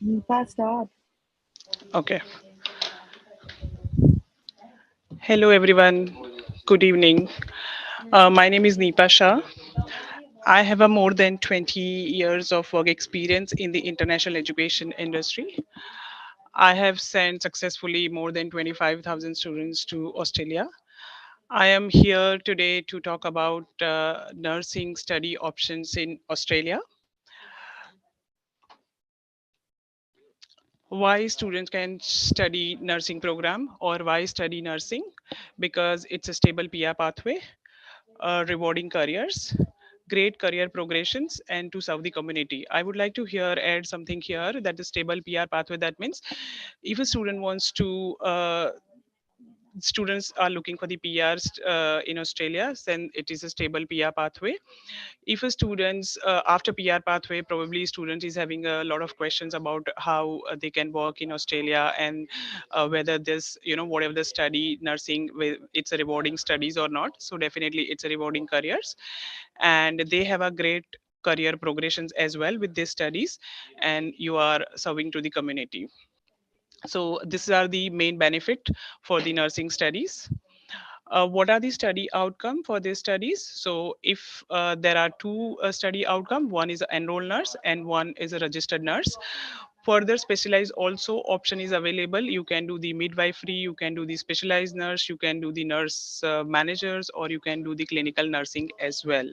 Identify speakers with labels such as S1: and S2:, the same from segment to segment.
S1: Nipa, stop.
S2: Okay. Hello, everyone. Good evening. My name is Nipa Shah. I have a more than 20 years of work experience in the international education industry. I have sent successfully more than 25,000 students to Australia. I am here today to talk about nursing study options in Australia. Why students can study nursing program or why study nursing? Because it's a stable PR pathway, rewarding careers, great career progressions, and to serve the community. I would like to here add something here that the stable PR pathway, that means if a student wants to students are looking for the PRs in Australia, then it is a stable PR pathway. If a students after PR pathway, probably student is having a lot of questions about how they can work in Australia, and whether this, whatever the study nursing it's a rewarding studies or not. So definitely it's a rewarding careers, and they have a great career progressions as well with these studies, and you are serving to the community. So these are the main benefit for the nursing studies. What are the study outcome for these studies? So if there are two study outcome, one is an enrolled nurse and one is a registered nurse. Further specialized also option is available. You can do the midwifery, you can do the specialized nurse, you can do the nurse managers, or you can do the clinical nursing as well.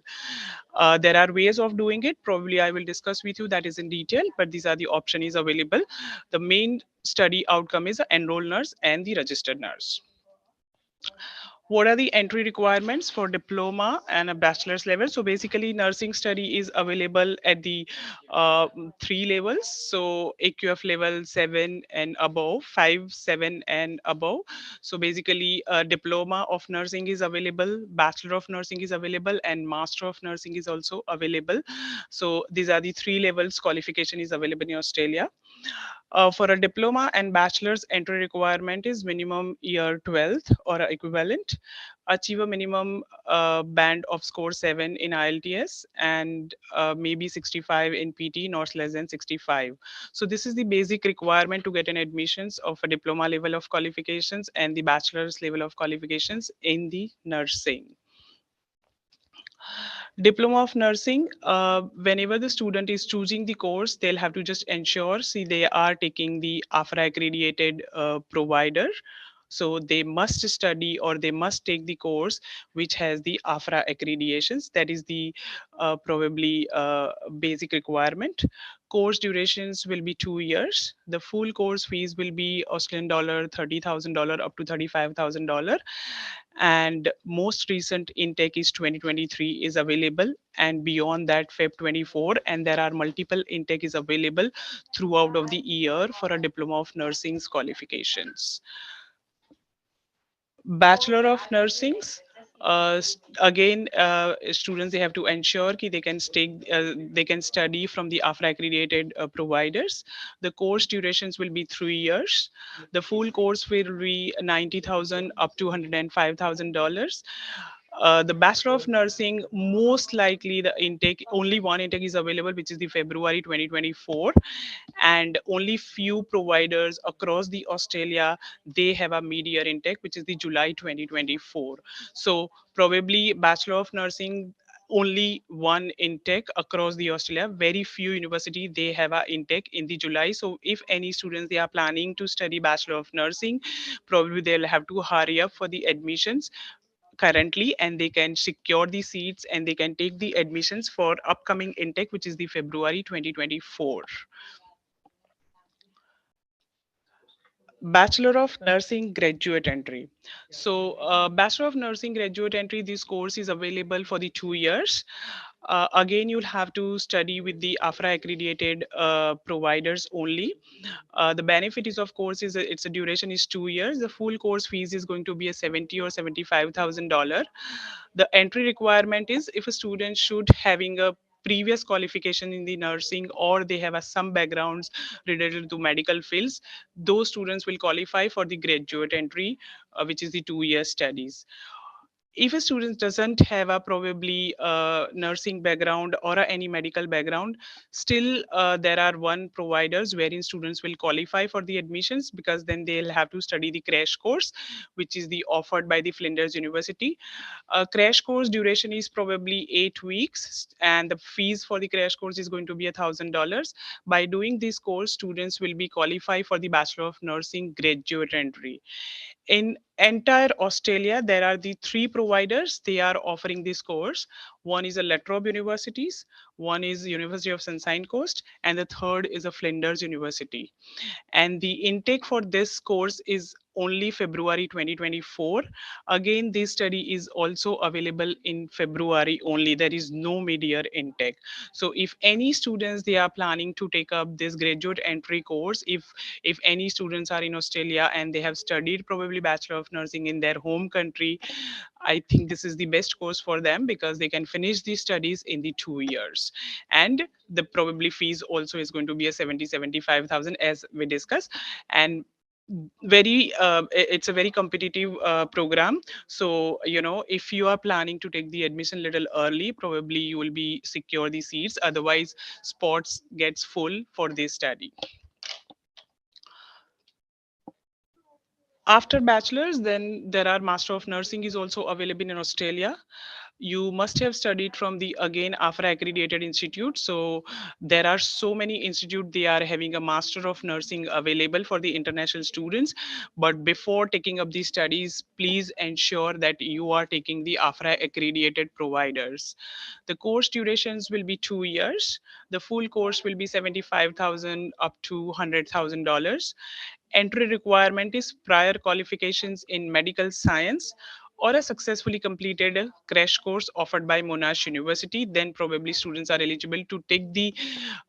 S2: There are ways of doing it. Probably I will discuss with you that is in detail, but these are the option is available. The main study outcome is the enrolled nurse and the registered nurse. What are the entry requirements for diploma and a bachelor's level? So basically nursing study is available at the three levels. So AQF level 7 and above, 5, 7 and above. So basically diploma of nursing is available, bachelor of nursing is available, and master of nursing is also available. So these are the three levels qualification is available in Australia. For a diploma and bachelor's, entry requirement is minimum year 12th or equivalent, achieve a minimum band of score 7 in IELTS, and maybe 65 in PT, not less than 65. So this is the basic requirement to get an admissions of a diploma level of qualifications and the bachelor's level of qualifications in the nursing. Diploma of Nursing, whenever the student is choosing the course, they'll have to just ensure, see, they are taking the AFRA accredited provider. So they must study or they must take the course which has the AFRA accreditations. That is the probably basic requirement. Course durations will be 2 years. The full course fees will be Australian dollar $30,000 up to $35,000, and most recent intake is 2023 is available, and beyond that Feb 24, and there are multiple intake is available throughout of the year for a diploma of nursing qualifications. Bachelor of Nursings, again students, they have to ensure that they can study from the AFRA accredited providers. The course durations will be 3 years. The full course will be 90,000 up to $105,000. The Bachelor of Nursing, most likely the intake, only one intake is available, which is the February 2024, and only few providers across the Australia, they have a mid-year intake, which is the July 2024. So probably Bachelor of Nursing, only one intake across the Australia. Very few university they have a intake in the July. So if any students they are planning to study Bachelor of Nursing, probably they'll have to hurry up for the admissions currently, and they can secure the seats and they can take the admissions for upcoming intake, which is the February 2024. Bachelor of Nursing graduate entry. So, Bachelor of Nursing graduate entry, this course is available for the 2 years. Again, you'll have to study with the AFRA accredited providers only. The benefit is, of course, is its a duration is 2 years. The full course fees is going to be a 70 or $75,000. The entry requirement is if a student should having a previous qualification in the nursing, or they have some backgrounds related to medical fields, those students will qualify for the graduate entry, which is the 2 year studies. If a student doesn't have a probably nursing background or any medical background, still there are one providers wherein students will qualify for the admissions, because then they'll have to study the crash course, which is the offered by the Flinders University. A crash course duration is probably 8 weeks, and the fees for the crash course is going to be $1,000. By doing this course, students will be qualified for the Bachelor of Nursing graduate entry. In entire Australia, there are the three providers. They are offering this course. One is a Latrobe Universities, one is University of Sunshine Coast, and the third is a Flinders University. And the intake for this course is only February 2024. Again, this study is also available in February only. There is no mid-year intake. So if any students they are planning to take up this graduate entry course, if any students are in Australia and they have studied probably Bachelor of Nursing in their home country, I think this is the best course for them, because they can finish these studies in the 2 years. And the probably fees also is going to be a 75,000 as we discussed. And very it's a very competitive program. So if you are planning to take the admission little early, probably you will be secure the seats, otherwise spots gets full for this study. After bachelor's, then there are Master of Nursing is also available in Australia. You must have studied from the again AFRA accredited institute. So there are so many institute, they are having a Master of Nursing available for the international students. But before taking up these studies, please ensure that you are taking the AFRA accredited providers. The course durations will be 2 years. The full course will be 75,000 up to $100,000. Entry requirement is prior qualifications in medical science or a successfully completed crash course offered by Monash University. Then probably students are eligible to take the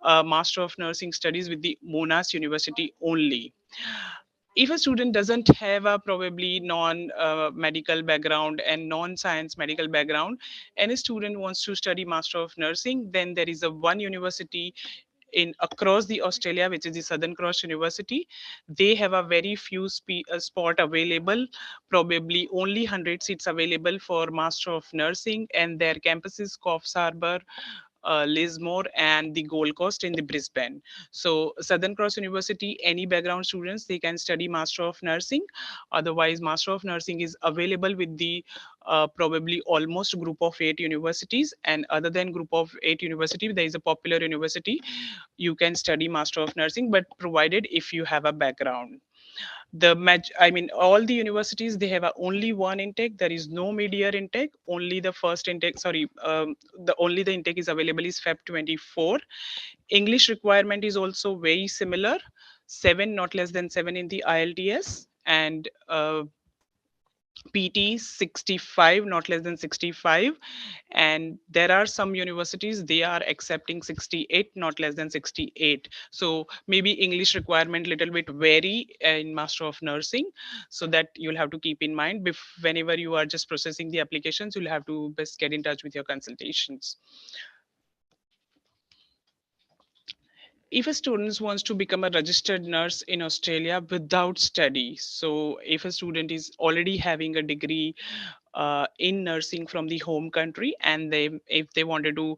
S2: Master of Nursing studies with the Monash University only. If a student doesn't have a probably non medical background and non science medical background, and a student wants to study Master of Nursing, then there is a one university in across the Australia, which is the Southern Cross University. They have a very few spot available, probably only 100 seats available for Master of Nursing, and their campuses Coffs Harbour, Lismore, and the Gold Coast in the Brisbane. So Southern Cross University, any background students they can study Master of Nursing. Otherwise, Master of Nursing is available with the probably almost group of 8 universities, and other than group of 8 university, there is a popular university. You can study Master of Nursing, but provided if you have a background. I mean, all the universities they have a only one intake. There is no mid-year intake. Only the first intake. Sorry, the only the intake is available is Feb 24. English requirement is also very similar. Seven, not less than seven in the IELTS, and PT 65, not less than 65. And there are some universities they are accepting 68, not less than 68. So maybe English requirement little bit vary in Master of Nursing, so that you'll have to keep in mind whenever you are just processing the applications, you'll have to best get in touch with your consultations. If a student wants to become a registered nurse in Australia without study, so if a student is already having a degree in nursing from the home country, and they if they wanted to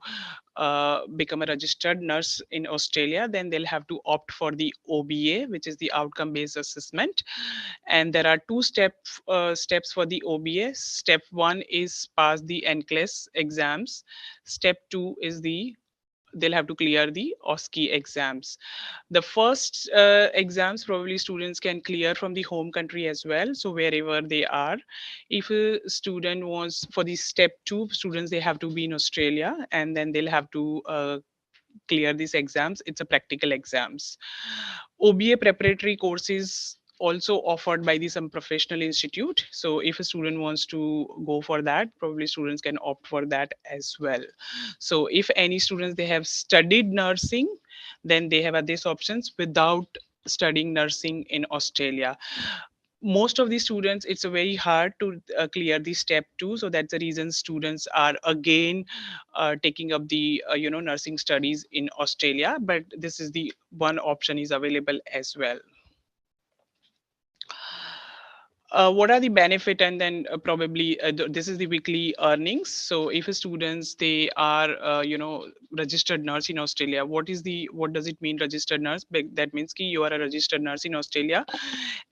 S2: become a registered nurse in Australia, then they'll have to opt for the OBA, which is the outcome based assessment. And there are steps for the OBA. Step 1 is pass the NCLEX exams. Step 2 is they'll have to clear the OSCE exams. The first exams probably students can clear from the home country as well, so wherever they are. If a student wants for the step 2, students they have to be in Australia, and then they'll have to clear these exams. It's a practical exams. OBA preparatory courses also offered by the some professional institute. So if a student wants to go for that, probably students can opt for that as well. So if any students they have studied nursing, then they have these options without studying nursing in Australia. most of the students, it's a very hard to clear the step 2, so that's the reason students are again taking up the nursing studies in Australia, but this is the one option is available as well. What are the benefit, and then probably this is the weekly earnings. So if students they are registered nurse in Australia, what does it mean registered nurse? That means ki you are a registered nurse in Australia,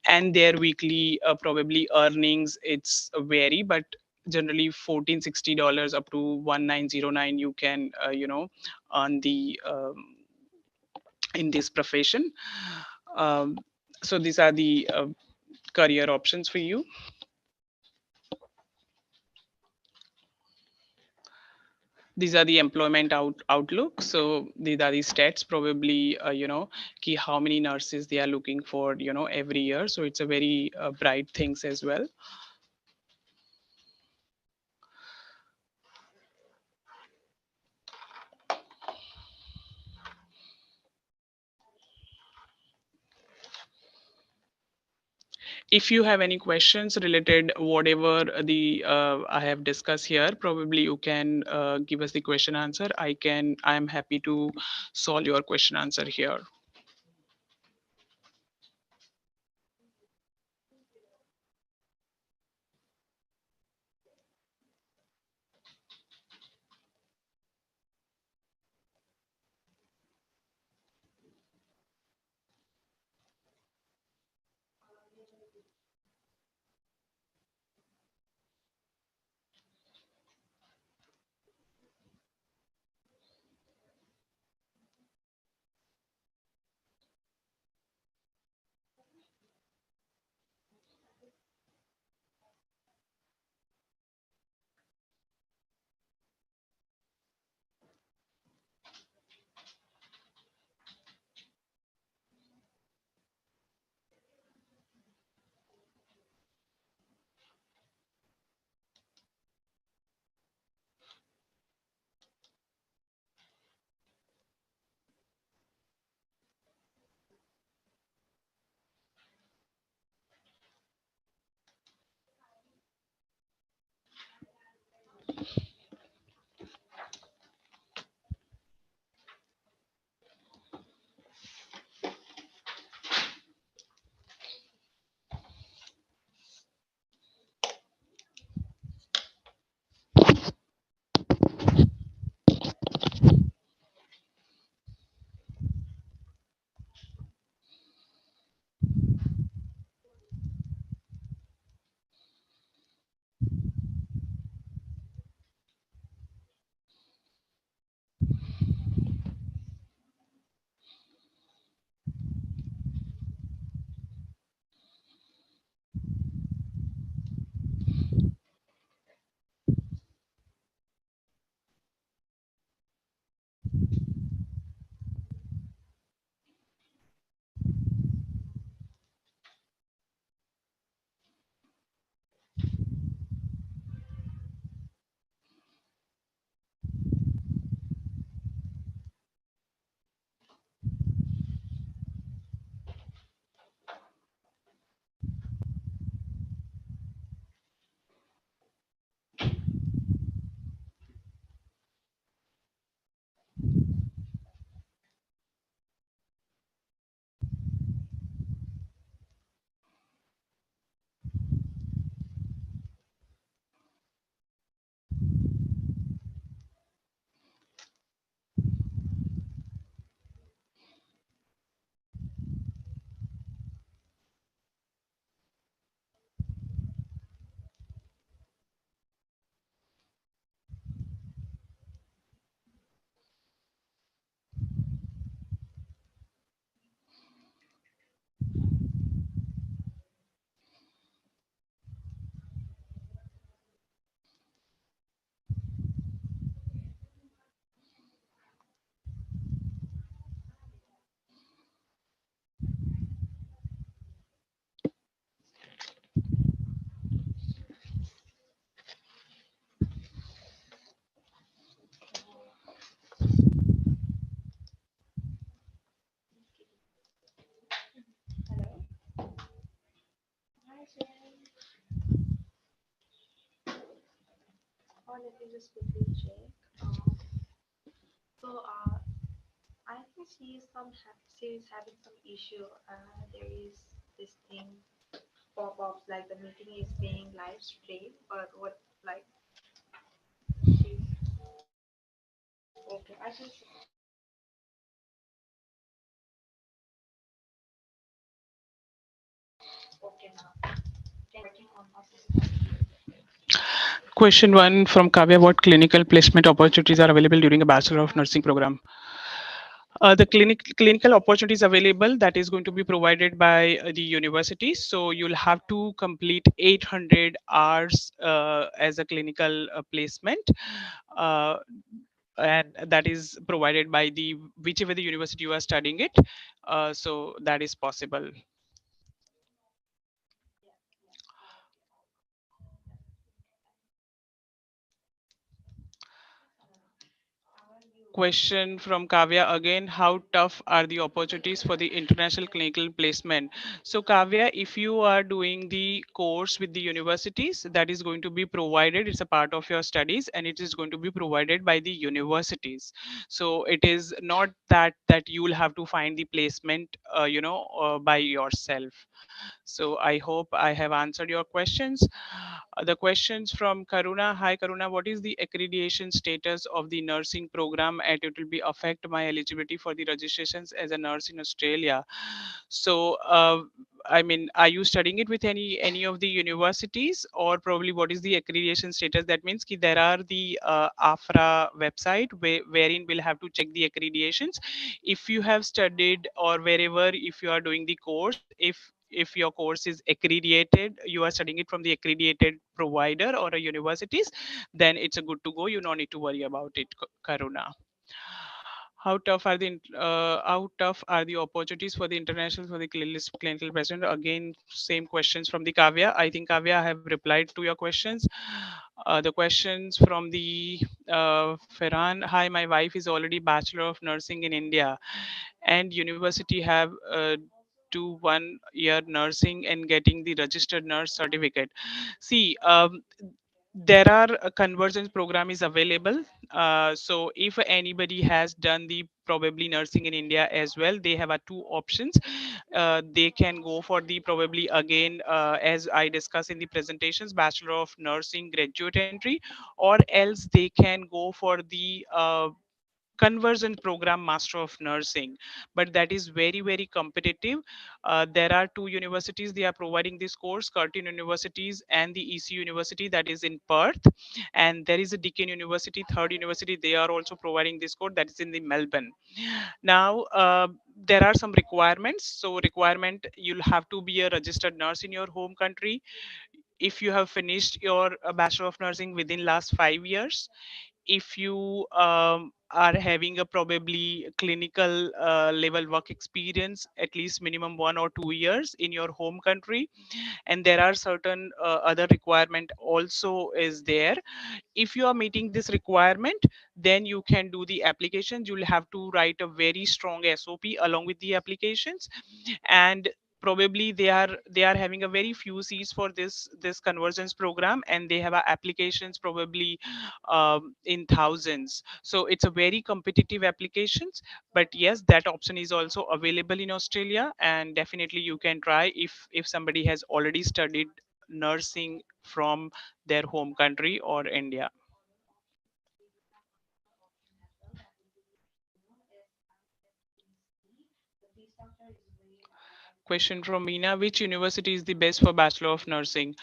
S2: and their weekly probably earnings it's vary, but generally $1460 up to 1909 you can earn the in this profession. um, so these are the career options for you. These are the employment outlook. So these are the stats probably ki how many nurses they are looking for every year, so it's a very bright things as well. If you have any questions related whatever the I have discussed here, probably you can give us the question answer. I am happy to solve your question answer here. Question one from Kavya: what clinical placement opportunities are available during a Bachelor of Nursing program? The clinical opportunities available that is going to be provided by the university. So you'll have to complete 800 hours as a clinical placement. Uh, and that is provided by the whichever the university you are studying it. So that is possible. Question from Kavya again: how tough are the opportunities for the international clinical placement? So Kavya, if you are doing the course with the universities, that is going to be provided. It's a part of your studies, and it is going to be provided by the universities. So it is not that you will have to find the placement, by yourself. So I hope I have answered your questions. The questions from Karuna. Hi Karuna, what is the accreditation status of the nursing program and it will be affect my eligibility for the registrations as a nurse in Australia? So I mean, are you studying it with any of the universities, or probably what is the accreditation status? That means ki there are the AFRA website wherein we'll have to check the accreditations. If you have studied or wherever, if you are doing the course, if your course is accredited, you are studying it from the accredited provider or a universities, then it's a good to go. You don't need to worry about it, Karuna. How tough are the opportunities for the international for the clinical president? Again, same questions from the Kavya. I think Kavya, I have replied to your questions. The questions from the Ferhan. Hi, my wife is already Bachelor of Nursing in India, and university have do 1 year nursing and getting the registered nurse certificate. See, there are a convergence program is available. So if anybody has done the probably nursing in India as well, they have two options. They can go for the probably again, as I discussed in the presentations, Bachelor of Nursing graduate entry, or else they can go for the conversion program, Master of Nursing, but that is very competitive. There are two universities they are providing this course: Curtin universities and the EC university, that is in Perth, and there is a Deakin University, third university, they are also providing this course, that is in the Melbourne. Now there are some requirements. So requirement, you'll have to be a registered nurse in your home country. If you have finished your Bachelor of Nursing within last 5 years, if you are having a probably clinical level work experience at least minimum 1 or 2 years in your home country, and there are certain other requirement also is there. If you are meeting this requirement, then you can do the applications. You'll have to write a very strong SOP along with the applications, and probably they are having a very few seats for this convergence program, and they have applications probably in thousands. So it's a very competitive applications, but yes, that option is also available in Australia, and definitely you can try if somebody has already studied nursing from their home country or India. Question from Meena: which university is the best for Bachelor of Nursing?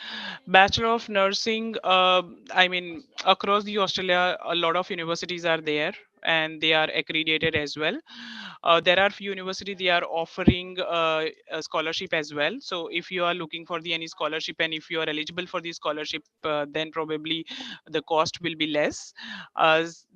S2: Bachelor of Nursing, I mean, across the Australia, a lot of universities are there, and they are accredited as well. There are few universities they are offering a scholarship as well. So if you are looking for the any scholarship, and if you are eligible for the scholarship, then probably the cost will be less.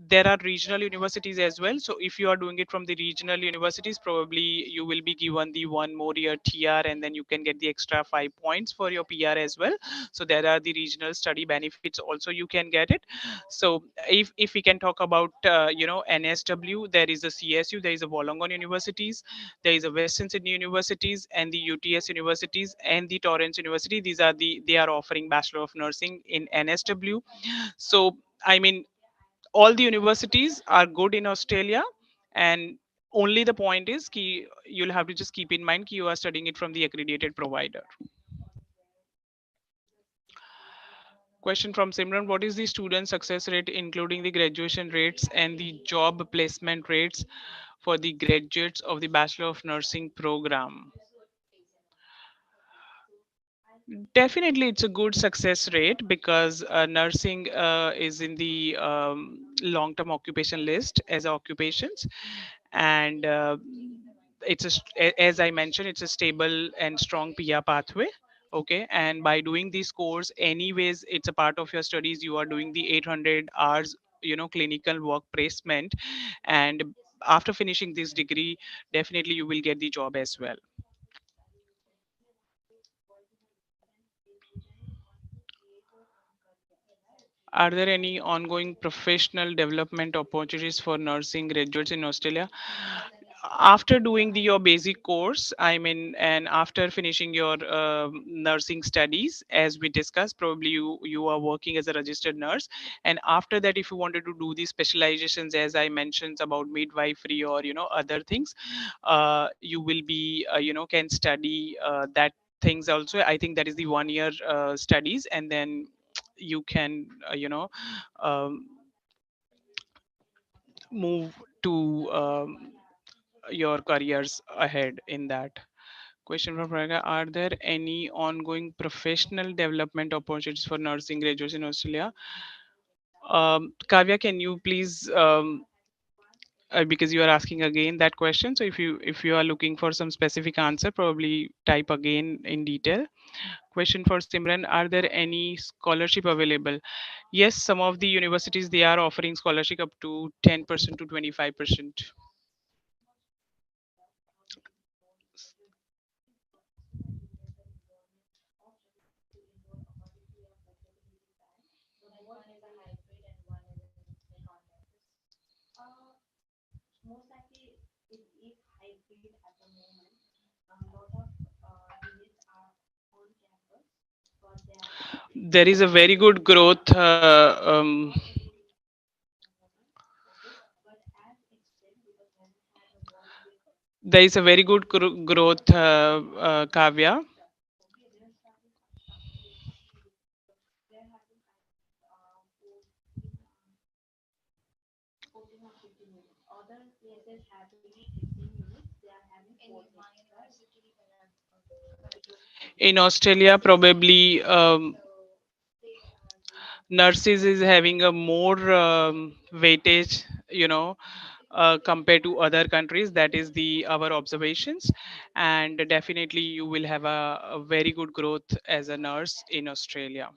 S2: There are regional universities as well. So if you are doing it from the regional universities, probably you will be given the 1 more year TR, and then you can get the extra 5 points for your PR as well. So there are the regional study benefits also, you can get it. So if we can talk about NSW, there is a CSU, there is a Wollongong universities, there is a Western Sydney universities, and the UTS universities, and the Torrens University. These are they are offering Bachelor of Nursing in NSW. So I mean, all the universities are good in Australia, and only the point is ki you'll have to just keep in mind ki you are studying it from the accredited provider. Question from Simran: what is the student success rate, including the graduation rates and the job placement rates for the graduates of the Bachelor of Nursing program? Definitely, it's a good success rate because nursing is in the long-term occupation list as occupations, and as I mentioned, it's a stable and strong PR pathway. Okay, and by doing this course, anyways, it's a part of your studies. You are doing the 800 hours, clinical work placement, and after finishing this degree, definitely you will get the job as well. Are there any ongoing professional development opportunities for nursing graduates in Australia? After doing your basic course, I mean, and after finishing your nursing studies, as we discussed, probably you are working as a registered nurse, and after that, if you wanted to do these specializations, as I mentioned about midwifery or other things, you will be can study that things also. I think that is the 1 year studies, and then you can um, move to your careers ahead in that. Question from Praga: are there any ongoing professional development opportunities for nursing graduates in Australia? Kavya, can you please, because you are asking again that question, so if you are looking for some specific answer, probably type again in detail. Question for Simran: are there any scholarship available? Yes, some of the universities, they are offering scholarship up to 10% to 25%. There is a very good growth. There is a very good growth, Kavya. In Australia, probably nurses is having a more weightage, compared to other countries. That is the our observations, and definitely you will have a very good growth as a nurse in Australia.